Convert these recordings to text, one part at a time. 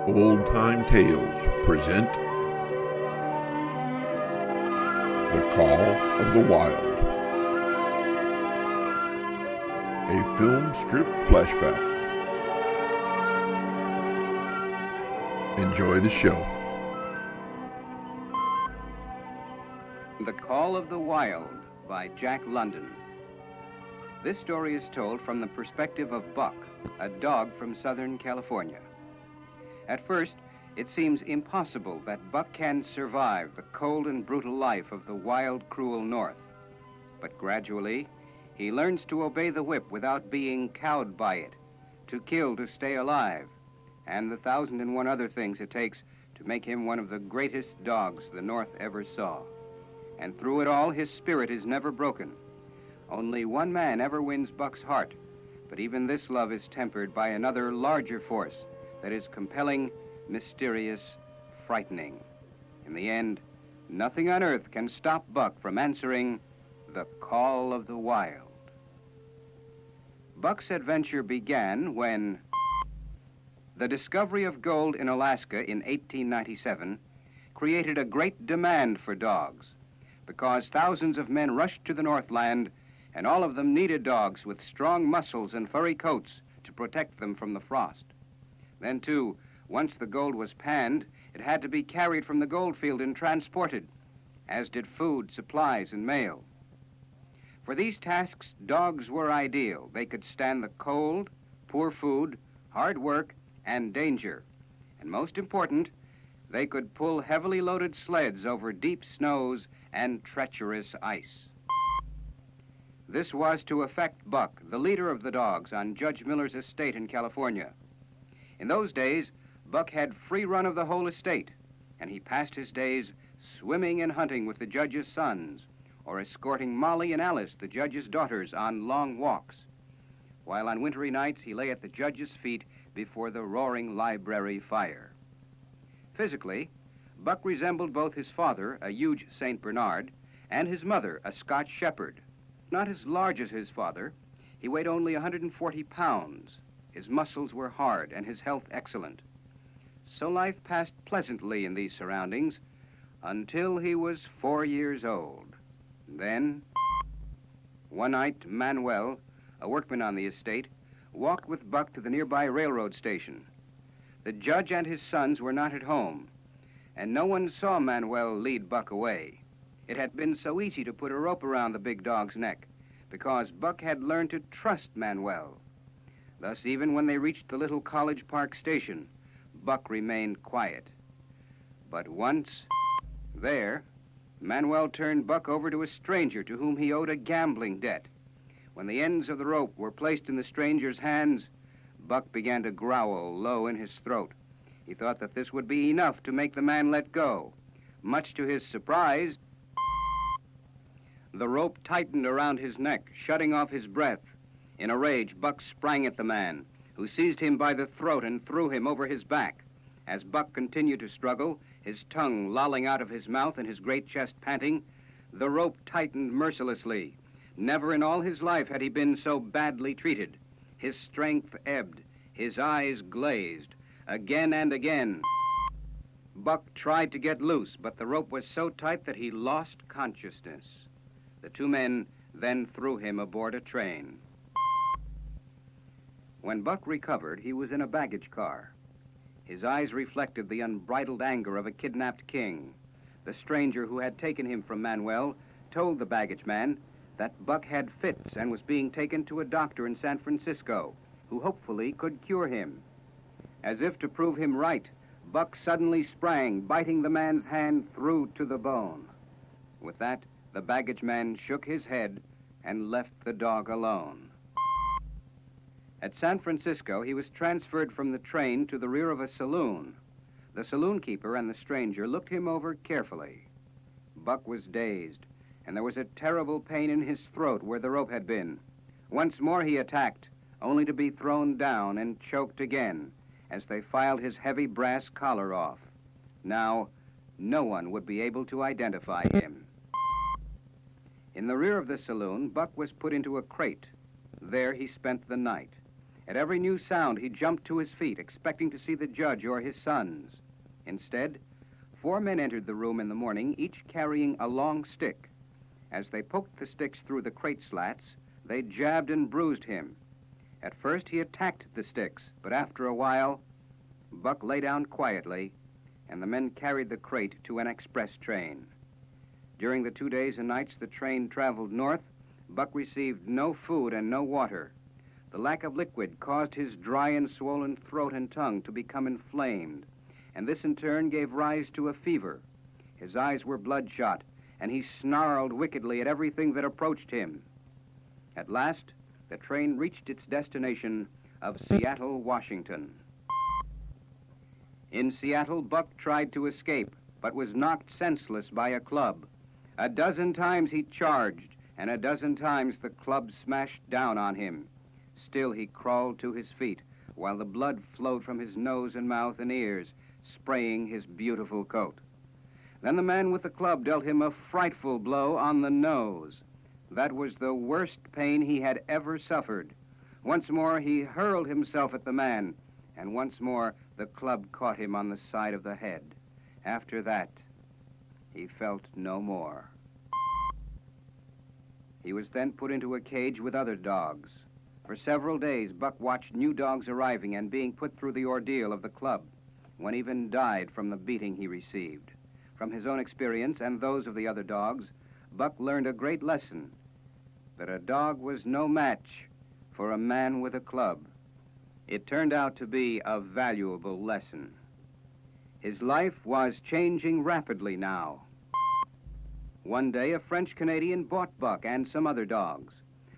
Old Time Tales present The Call of the Wild, a film strip flashback. Enjoy the show. The Call of the Wild by Jack London. This story is told from the perspective of Buck, a dog from Southern California. At first, it seems impossible that Buck can survive the cold and brutal life of the wild, cruel North. But gradually, he learns to obey the whip without being cowed by it, to kill to stay alive, and the 1,001 other things it takes to make him one of the greatest dogs the North ever saw. And through it all, his spirit is never broken. Only one man ever wins Buck's heart, but even this love is tempered by another larger force that is compelling, mysterious, frightening. In the end, nothing on earth can stop Buck from answering the call of the wild. Buck's adventure began when the discovery of gold in Alaska in 1897 created a great demand for dogs, because thousands of men rushed to the Northland, and all of them needed dogs with strong muscles and furry coats to protect them from the frost. Then, too, once the gold was panned, it had to be carried from the goldfield and transported, as did food, supplies, and mail. For these tasks, dogs were ideal. They could stand the cold, poor food, hard work, and danger. And most important, they could pull heavily loaded sleds over deep snows and treacherous ice. This was to affect Buck, the leader of the dogs, on Judge Miller's estate in California. In those days, Buck had free run of the whole estate, and he passed his days swimming and hunting with the judge's sons, or escorting Molly and Alice, the judge's daughters, on long walks, while on wintry nights he lay at the judge's feet before the roaring library fire. Physically, Buck resembled both his father, a huge St. Bernard, and his mother, a Scotch Shepherd. Not as large as his father, he weighed only 140 pounds. His muscles were hard and his health excellent. So life passed pleasantly in these surroundings until he was 4 years old. Then, one night, Manuel, a workman on the estate, walked with Buck to the nearby railroad station. The judge and his sons were not at home, and no one saw Manuel lead Buck away. It had been so easy to put a rope around the big dog's neck, because Buck had learned to trust Manuel. Thus, even when they reached the little College Park station, Buck remained quiet. But once there, Manuel turned Buck over to a stranger to whom he owed a gambling debt. When the ends of the rope were placed in the stranger's hands, Buck began to growl low in his throat. He thought that this would be enough to make the man let go. Much to his surprise, the rope tightened around his neck, shutting off his breath. In a rage, Buck sprang at the man, who seized him by the throat and threw him over his back. As Buck continued to struggle, his tongue lolling out of his mouth and his great chest panting, the rope tightened mercilessly. Never in all his life had he been so badly treated. His strength ebbed, his eyes glazed. Again and again, Buck tried to get loose, but the rope was so tight that he lost consciousness. The two men then threw him aboard a train. When Buck recovered, he was in a baggage car. His eyes reflected the unbridled anger of a kidnapped king. The stranger who had taken him from Manuel told the baggage man that Buck had fits and was being taken to a doctor in San Francisco, who hopefully could cure him. As if to prove him right, Buck suddenly sprang, biting the man's hand through to the bone. With that, the baggage man shook his head and left the dog alone. At San Francisco, he was transferred from the train to the rear of a saloon. The saloon keeper and the stranger looked him over carefully. Buck was dazed, and there was a terrible pain in his throat where the rope had been. Once more he attacked, only to be thrown down and choked again as they filed his heavy brass collar off. Now, no one would be able to identify him. In the rear of the saloon, Buck was put into a crate. There he spent the night. At every new sound, he jumped to his feet, expecting to see the judge or his sons. Instead, 4 men entered the room in the morning, each carrying a long stick. As they poked the sticks through the crate slats, they jabbed and bruised him. At first, he attacked the sticks, but after a while, Buck lay down quietly, and the men carried the crate to an express train. During the 2 days and nights the train traveled north, Buck received no food and no water. The lack of liquid caused his dry and swollen throat and tongue to become inflamed, and this in turn gave rise to a fever. His eyes were bloodshot, and he snarled wickedly at everything that approached him. At last, the train reached its destination of Seattle, Washington. In Seattle, Buck tried to escape, but was knocked senseless by a club. A dozen times he charged, and a dozen times the club smashed down on him. Still he crawled to his feet, while the blood flowed from his nose and mouth and ears, spraying his beautiful coat. Then the man with the club dealt him a frightful blow on the nose. That was the worst pain he had ever suffered. Once more he hurled himself at the man, and once more the club caught him on the side of the head. After that, he felt no more. He was then put into a cage with other dogs. For several days, Buck watched new dogs arriving and being put through the ordeal of the club. One even died from the beating he received. From his own experience and those of the other dogs, Buck learned a great lesson, that a dog was no match for a man with a club. It turned out to be a valuable lesson. His life was changing rapidly now. One day, a French-Canadian bought Buck and some other dogs.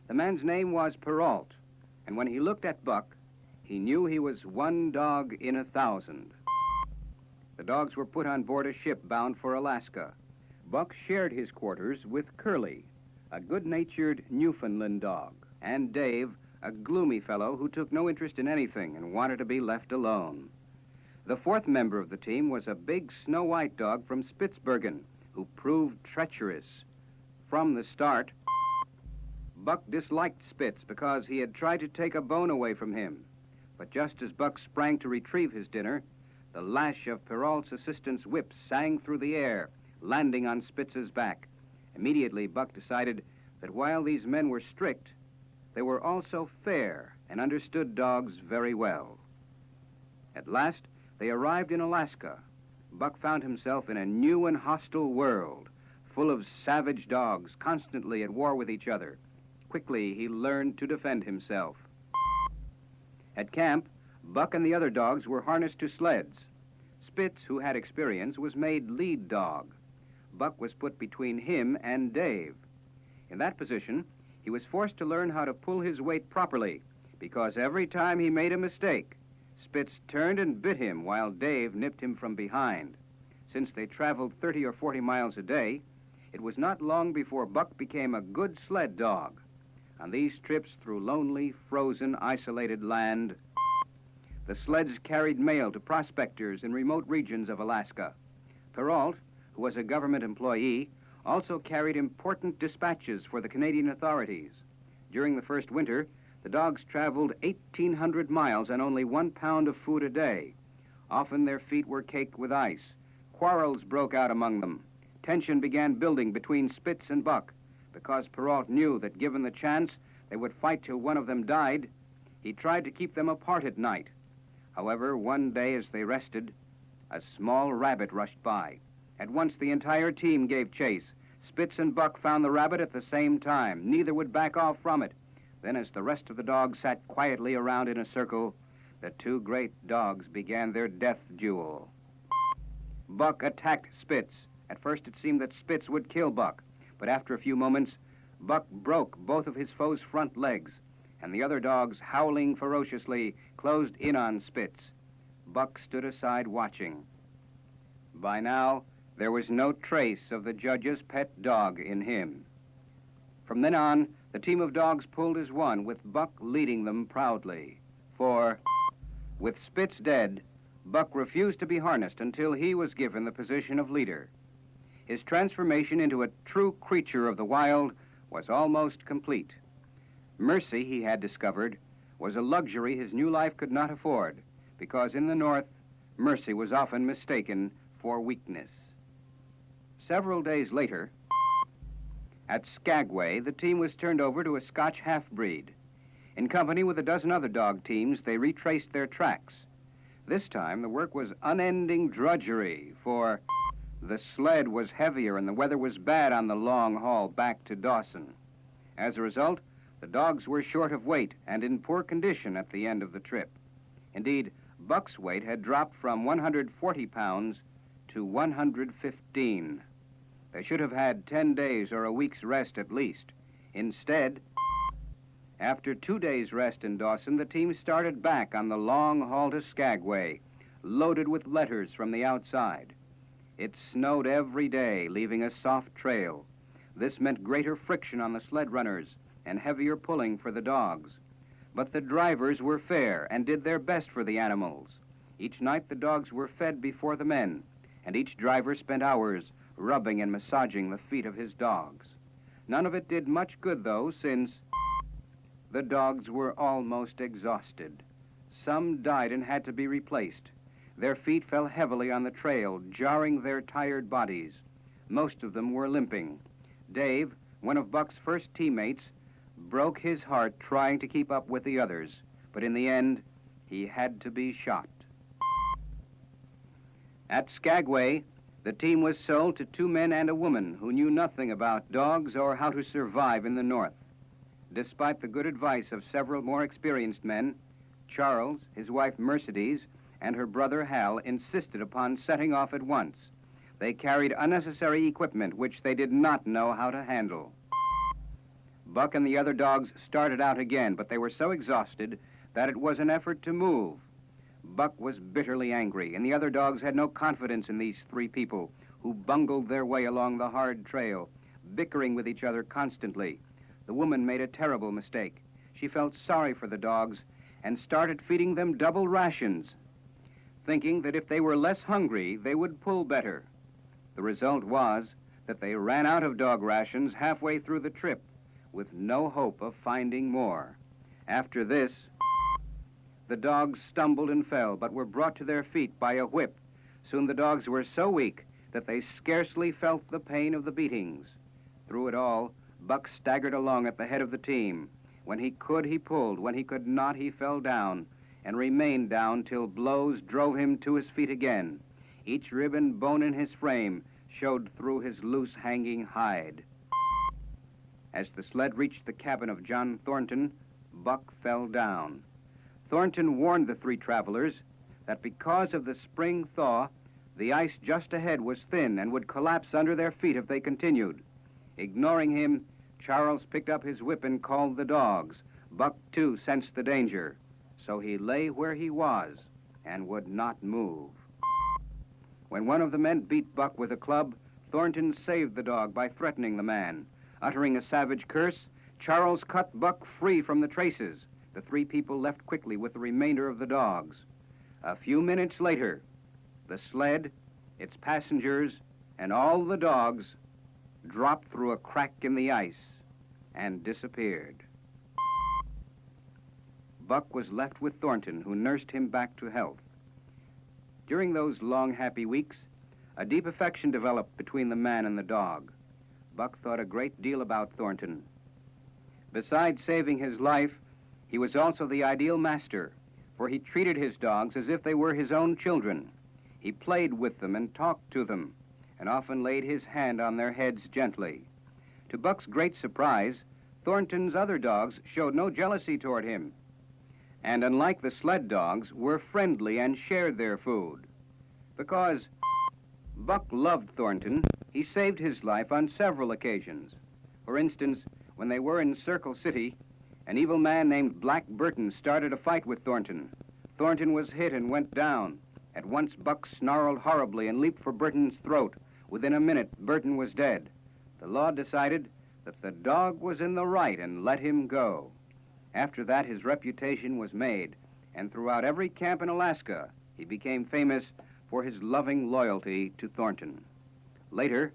The man's name was Perrault, and when he looked at Buck, he knew he was one dog in 1,000. The dogs were put on board a ship bound for Alaska. Buck shared his quarters with Curly, a good-natured Newfoundland dog, and Dave, a gloomy fellow who took no interest in anything and wanted to be left alone. The 4th member of the team was a big snow-white dog from Spitzbergen, who proved treacherous. From the start, Buck disliked Spitz because he had tried to take a bone away from him. But just as Buck sprang to retrieve his dinner, the lash of Perrault's assistant's whip sang through the air, landing on Spitz's back. Immediately, Buck decided that while these men were strict, they were also fair and understood dogs very well. At last, they arrived in Alaska. Buck found himself in a new and hostile world, full of savage dogs constantly at war with each other. Quickly, he learned to defend himself. At camp, Buck and the other dogs were harnessed to sleds. Spitz, who had experience, was made lead dog. Buck was put between him and Dave. In that position, he was forced to learn how to pull his weight properly, because every time he made a mistake, Spitz turned and bit him while Dave nipped him from behind. Since they traveled 30 or 40 miles a day, it was not long before Buck became a good sled dog. On these trips through lonely, frozen, isolated land, the sleds carried mail to prospectors in remote regions of Alaska. Perrault, who was a government employee, also carried important dispatches for the Canadian authorities. During the first winter, the dogs traveled 1,800 miles on only 1 pound of food a day. Often their feet were caked with ice. Quarrels broke out among them. Tension began building between Spitz and Buck. Because Perrault knew that given the chance, they would fight till one of them died, he tried to keep them apart at night. However, one day as they rested, a small rabbit rushed by. At once the entire team gave chase. Spitz and Buck found the rabbit at the same time. Neither would back off from it. Then as the rest of the dogs sat quietly around in a circle, the 2 great dogs began their death duel. Buck attacked Spitz. At first it seemed that Spitz would kill Buck, but after a few moments, Buck broke both of his foe's front legs, and the other dogs, howling ferociously, closed in on Spitz. Buck stood aside watching. By now, there was no trace of the judge's pet dog in him. From then on, the team of dogs pulled as one, with Buck leading them proudly. For, with Spitz dead, Buck refused to be harnessed until he was given the position of leader. His transformation into a true creature of the wild was almost complete. Mercy, he had discovered, was a luxury his new life could not afford, because in the North, mercy was often mistaken for weakness. Several days later, at Skagway, the team was turned over to a Scotch half-breed. In company with a dozen other dog teams, they retraced their tracks. This time, the work was unending drudgery, for the sled was heavier and the weather was bad on the long haul back to Dawson. As a result, the dogs were short of weight and in poor condition at the end of the trip. Indeed, Buck's weight had dropped from 140 pounds to 115. They should have had 10 days or a week's rest at least. Instead, after 2 days' rest in Dawson, the team started back on the long haul to Skagway, loaded with letters from the outside. It snowed every day, leaving a soft trail. This meant greater friction on the sled runners and heavier pulling for the dogs. But the drivers were fair and did their best for the animals. Each night the dogs were fed before the men, and each driver spent hours rubbing and massaging the feet of his dogs. None of it did much good, though, since the dogs were almost exhausted. Some died and had to be replaced. Their feet fell heavily on the trail, jarring their tired bodies. Most of them were limping. Dave, one of Buck's first teammates, broke his heart trying to keep up with the others, but in the end, he had to be shot. At Skagway, the team was sold to 2 men and a woman who knew nothing about dogs or how to survive in the North. Despite the good advice of several more experienced men, Charles, his wife Mercedes, and her brother Hal insisted upon setting off at once. They carried unnecessary equipment which they did not know how to handle. Buck and the other dogs started out again, but they were so exhausted that it was an effort to move. Buck was bitterly angry, and the other dogs had no confidence in these 3 people who bungled their way along the hard trail, bickering with each other constantly. The woman made a terrible mistake. She felt sorry for the dogs and started feeding them double rations, thinking that if they were less hungry, they would pull better. The result was that they ran out of dog rations halfway through the trip, with no hope of finding more. After this, the dogs stumbled and fell, but were brought to their feet by a whip. Soon the dogs were so weak that they scarcely felt the pain of the beatings. Through it all, Buck staggered along at the head of the team. When he could, he pulled. When he could not, he fell down and remained down till blows drove him to his feet again. Each rib and bone in his frame showed through his loose hanging hide. As the sled reached the cabin of John Thornton, Buck fell down. Thornton warned the 3 travelers that because of the spring thaw, the ice just ahead was thin and would collapse under their feet if they continued. Ignoring him, Charles picked up his whip and called the dogs. Buck, too, sensed the danger, so he lay where he was and would not move. When one of the men beat Buck with a club, Thornton saved the dog by threatening the man. Uttering a savage curse, Charles cut Buck free from the traces. The 3 people left quickly with the remainder of the dogs. A few minutes later, the sled, its passengers, and all the dogs dropped through a crack in the ice and disappeared. Buck was left with Thornton, who nursed him back to health. During those long, happy weeks, a deep affection developed between the man and the dog. Buck thought a great deal about Thornton. Besides saving his life, he was also the ideal master, for he treated his dogs as if they were his own children. He played with them and talked to them, and often laid his hand on their heads gently. To Buck's great surprise, Thornton's other dogs showed no jealousy toward him, and unlike the sled dogs, were friendly and shared their food. Because Buck loved Thornton, he saved his life on several occasions. For instance, when they were in Circle City, an evil man named Black Burton started a fight with Thornton. Thornton was hit and went down. At once, Buck snarled horribly and leaped for Burton's throat. Within a minute, Burton was dead. The law decided that the dog was in the right and let him go. After that, his reputation was made, and throughout every camp in Alaska, he became famous for his loving loyalty to Thornton. Later,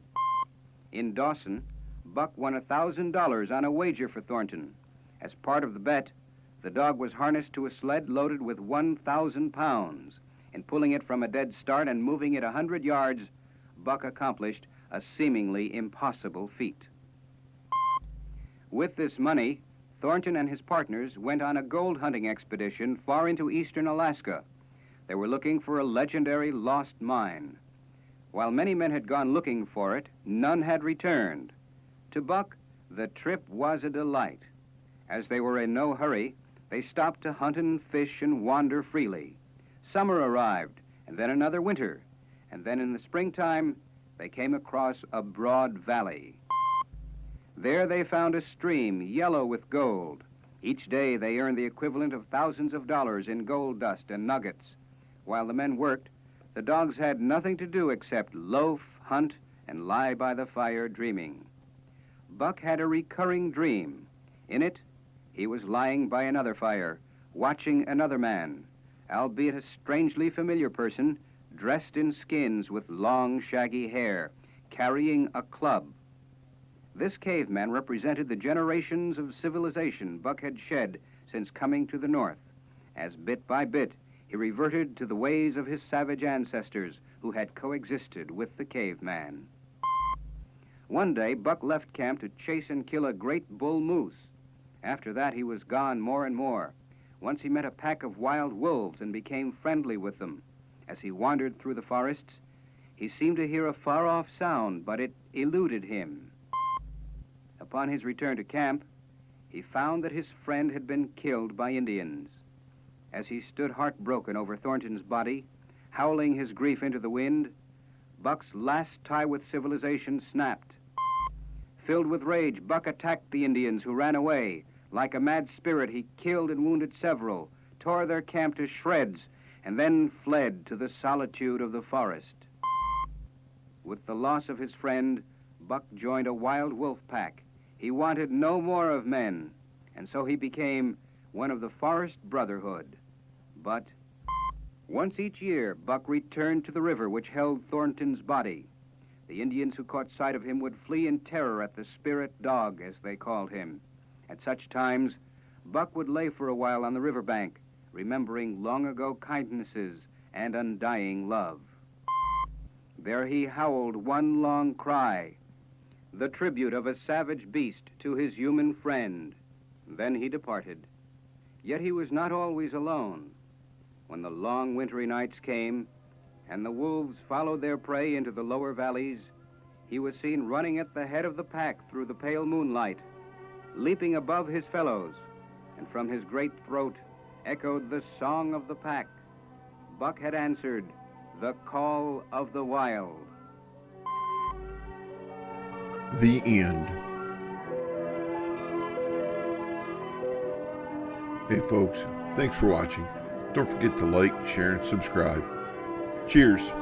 in Dawson, Buck won $1,000 on a wager for Thornton. As part of the bet, The dog was harnessed to a sled loaded with 1,000 pounds. In pulling it from a dead start and moving it 100 yards, Buck accomplished a seemingly impossible feat. With this money, Thornton and his partners went on a gold hunting expedition far into eastern Alaska. They were looking for a legendary lost mine. While many men had gone looking for it, none had returned. To Buck, the trip was a delight. As they were in no hurry, they stopped to hunt and fish and wander freely. Summer arrived, and then another winter, and then in the springtime, they came across a broad valley. There they found a stream yellow with gold. Each day they earned the equivalent of thousands of dollars in gold dust and nuggets. While the men worked, the dogs had nothing to do except loaf, hunt, and lie by the fire dreaming. Buck had a recurring dream. In it, he was lying by another fire, watching another man, albeit a strangely familiar person, dressed in skins with long, shaggy hair, carrying a club. This caveman represented the generations of civilization Buck had shed since coming to the north, as bit by bit he reverted to the ways of his savage ancestors who had coexisted with the caveman. One day, Buck left camp to chase and kill a great bull moose. After that, he was gone more and more. Once he met a pack of wild wolves and became friendly with them. As he wandered through the forests, he seemed to hear a far-off sound, but it eluded him. Upon his return to camp, he found that his friend had been killed by Indians. As he stood heartbroken over Thornton's body, howling his grief into the wind, Buck's last tie with civilization snapped. Filled with rage, Buck attacked the Indians who ran away. Like a mad spirit, he killed and wounded several, tore their camp to shreds, and then fled to the solitude of the forest. With the loss of his friend, Buck joined a wild wolf pack. He wanted no more of men, and so he became one of the Forest Brotherhood. But once each year, Buck returned to the river which held Thornton's body. The Indians who caught sight of him would flee in terror at the spirit dog, as they called him. At such times, Buck would lay for a while on the riverbank, remembering long ago kindnesses and undying love. There he howled one long cry, the tribute of a savage beast to his human friend. Then he departed. Yet he was not always alone. When the long wintry nights came and the wolves followed their prey into the lower valleys, he was seen running at the head of the pack through the pale moonlight, leaping above his fellows, and from his great throat echoed the song of the pack. Buck had answered the call of the wild. The end. Hey folks, thanks for watching. Don't forget to like, share, and subscribe. Cheers.